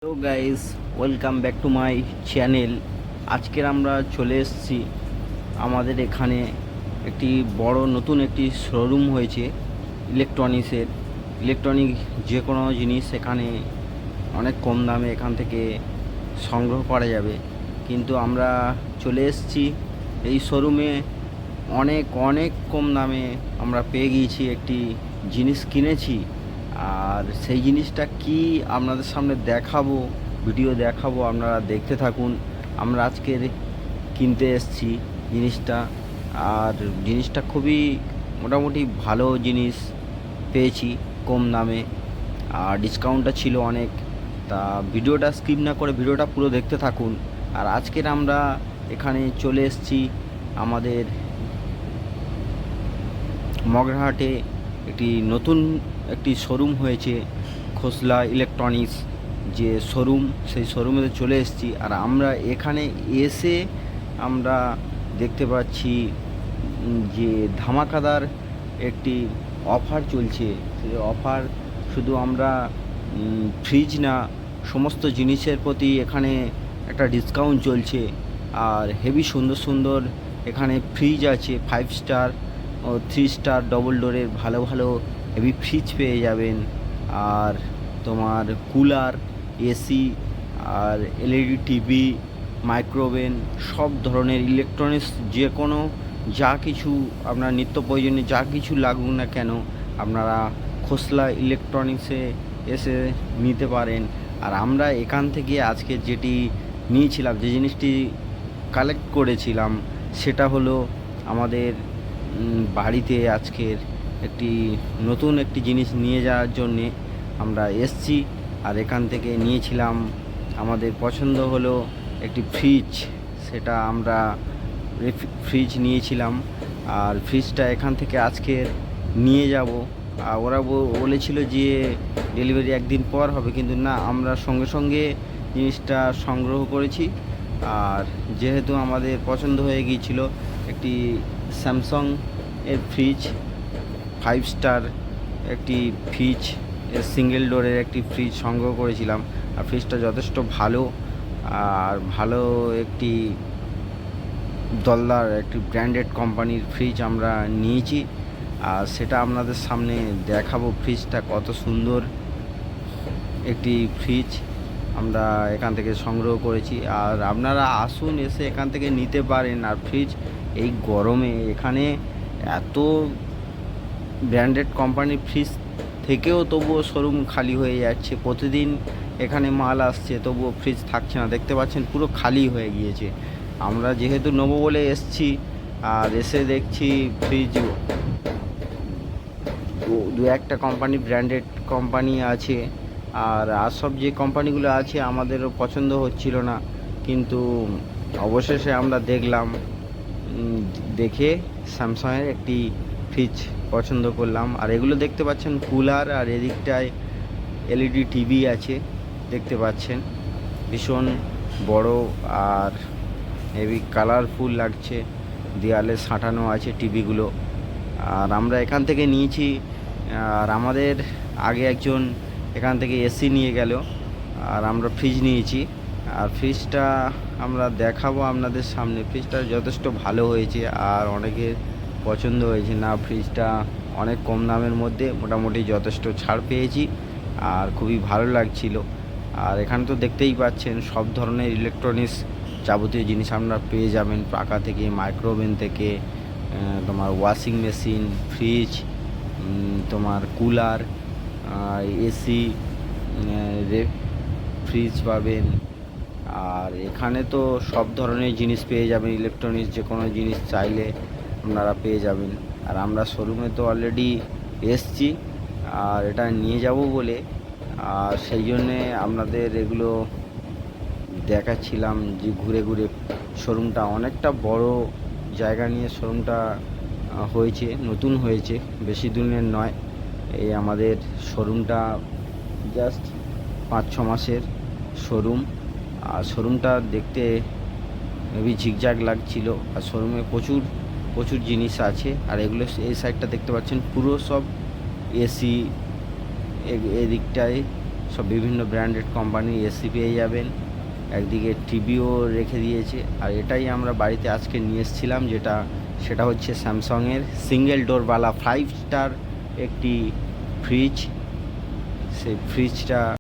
Hello guys, welcome back to my channel. আজকের আমরা চলে এসেছি আমাদের এখানে একটি বড় নতুন একটি শোরুম হয়েছে ইলেকট্রনিক যে কোনো জিনিস এখানে অনেক কম দামে এখান থেকে সংগ্রহ করা যাবে। কিন্তু আমরা চলে এসেছি এই শোরুমে অনেক অনেক কম দামে আমরা পেয়ে গিয়েছি, একটি জিনিস কিনেছি। আর সেই জিনিসটা কি আপনাদের সামনে দেখাবো, ভিডিও দেখাবো, আপনারা দেখতে থাকুন। আমরা আজকের কিনতে এসেছি জিনিসটা, আর জিনিসটা খুবই মোটামুটি ভালো জিনিস পেয়েছি কম দামে, আর ডিসকাউন্টটা ছিল অনেক। তা ভিডিওটা স্কিপ না করে ভিডিওটা পুরো দেখতে থাকুন। আর আজকের আমরা এখানে চলে এসেছি আমাদের মগরাহাটে নতুন একটি শোরুম হয়েছে, খোসলা ইলেকট্রনিক্স যে শোরুম, সেই শোরুমে চলে এসেছি। আর আমরা এখানে এসে আমরা দেখতে পাচ্ছি যে ধামাকাদার একটি অফার চলছে। সেই অফার শুধু আমরা ফ্রিজ না, সমস্ত জিনিসের প্রতি এখানে একটা ডিসকাউন্ট চলছে। আর হেভি সুন্দর সুন্দর এখানে ফ্রিজ আছে, 5 স্টার ও 3 স্টার ডবল ডোরের ভালো ভালো হেভি ফ্রিজ পেয়ে যাবেন। আর তোমার কুলার, এসি, আর এলইডি টিভি, মাইক্রোওভেন, সব ধরনের ইলেকট্রনিক্স যে কোনো যা কিছু আপনার নিত্য প্রয়োজনীয় যা কিছু লাগুক না কেন, আপনারা খোসলা ইলেকট্রনিক্সে এসে নিতে পারেন। আর আমরা এখান থেকে আজকে যেটি নিয়েছিলাম, যে জিনিসটি কালেক্ট করেছিলাম, সেটা হলো আমাদের বাড়িতে আজকের নতুন একটি জিনিস নিয়ে যাওয়ার জন্যে আমরা এসছি। আর এখান থেকে নিয়েছিলাম, আমাদের পছন্দ হলো একটি ফ্রিজ, সেটা আমরা ফ্রিজ নিয়েছিলাম। আর ফ্রিজটা এখান থেকে আজকের নিয়ে যাব। আর ওরা বলেছিল যে ডেলিভারি একদিন পর হবে, কিন্তু না, আমরা সঙ্গে সঙ্গে জিনিসটা সংগ্রহ করেছি। আর যেহেতু আমাদের পছন্দ হয়ে গিয়েছিল, একটি স্যামসাং এর ফ্রিজ, 5 স্টার একটি ফ্রিজ, সিঙ্গেল ডোরের একটি ফ্রিজ সংগ্রহ করেছিলাম। আর ফ্রিজটা যথেষ্ট ভালো, আর ভালো একটি দলদার একটি ব্র্যান্ডেড কোম্পানির ফ্রিজ আমরা নিয়েছি। আর সেটা আপনাদের সামনে দেখাবো, ফ্রিজটা কত সুন্দর একটি ফ্রিজ আমরা এখান থেকে সংগ্রহ করেছি। আর আপনারা আসুন, এসে এখান থেকে নিতে পারেন। আর ফ্রিজ এই গরমে এখানে এত ব্র্যান্ডেড কোম্পানির ফ্রিজ থেকেও তবুও শোরুম খালি হয়ে যাচ্ছে। প্রতিদিন এখানে মাল আসছে, তবুও ফ্রিজ থাকছে না, দেখতে পাচ্ছেন পুরো খালি হয়ে গিয়েছে। আমরা যেহেতু নেবো বলে এসছি, আর এসে দেখছি ফ্রিজ দু একটা কোম্পানি, ব্র্যান্ডেড কোম্পানি আছে। আর সব যে কোম্পানিগুলো আছে আমাদেরও পছন্দ হচ্ছিল না, কিন্তু অবশেষে আমরা দেখলাম, দেখে স্যামসাংয়ের একটি ফ্রিজ পছন্দ করলাম। আর এগুলো দেখতে পাচ্ছেন কুলার, আর এদিকটায় এলইডি টিভি আছে, দেখতে পাচ্ছেন ভীষণ বড় আর হেভি কালারফুল লাগছে, দেয়ালে সাঁটানো আছে টিভিগুলো। আর আমরা এখান থেকে নিয়েছি। আর আমাদের আগে একজন এখান থেকে এসি নিয়ে গেল, আর আমরা ফ্রিজ নিয়েছি। আর ফ্রিজটা আমরা দেখাবো আপনাদের সামনে। ফ্রিজটা যথেষ্ট ভালো হয়েছে, আর অনেকের পছন্দ হয়েছে। না, ফ্রিজটা অনেক কম দামের মধ্যে মোটামুটি যথেষ্ট ছাড় পেয়েছি, আর খুবই ভালো লাগছিল। আর এখানে তো দেখতেই পাচ্ছেন সব ধরনের ইলেকট্রনিক্স যাবতীয় জিনিস আপনারা পেয়ে যাবেন, পাখা থেকে, মাইক্রোওভেন থেকে, তোমার ওয়াশিং মেশিন, ফ্রিজ, তোমার কুলার, এসি, ফ্রিজ পাবেন। আর এখানে তো সব ধরনের জিনিস পেয়ে যাবেন, ইলেকট্রনিক্স যে কোনো জিনিস চাইলে আপনারা পেয়ে যাবেন। আর আমরা শোরুমে তো অলরেডি এসছি, আর এটা নিয়ে যাব বলে, আর সেই জন্যে আপনাদের এগুলো দেখাচ্ছিলাম যে ঘুরে ঘুরে। শোরুমটা অনেকটা বড় জায়গা নিয়ে শোরুমটা হয়েছে, নতুন হয়েছে, বেশি দিনের নয়। এই আমাদের শোরুমটা জাস্ট 5-6 মাসের শোরুম। আর শোরুমটা দেখতে হেভি ঝিকঝাক লাগছিল। আর শোরুমে প্রচুর প্রচুর জিনিস আছে। আর এগুলো এই সাইডটা দেখতে পাচ্ছেন পুরো সব এসি, এদিকটায় সব বিভিন্ন ব্র্যান্ডেড কোম্পানির এসি পেয়ে যাবেন। একদিকে টিভিও রেখে দিয়েছে। আর এটাই আমরা বাড়িতে আজকে নিয়ে এসেছিলাম, সেটা হচ্ছে স্যামসাংয়ের সিঙ্গেল ডোরওয়ালা 5 স্টার একটি ফ্রিজ। সেই ফ্রিজটা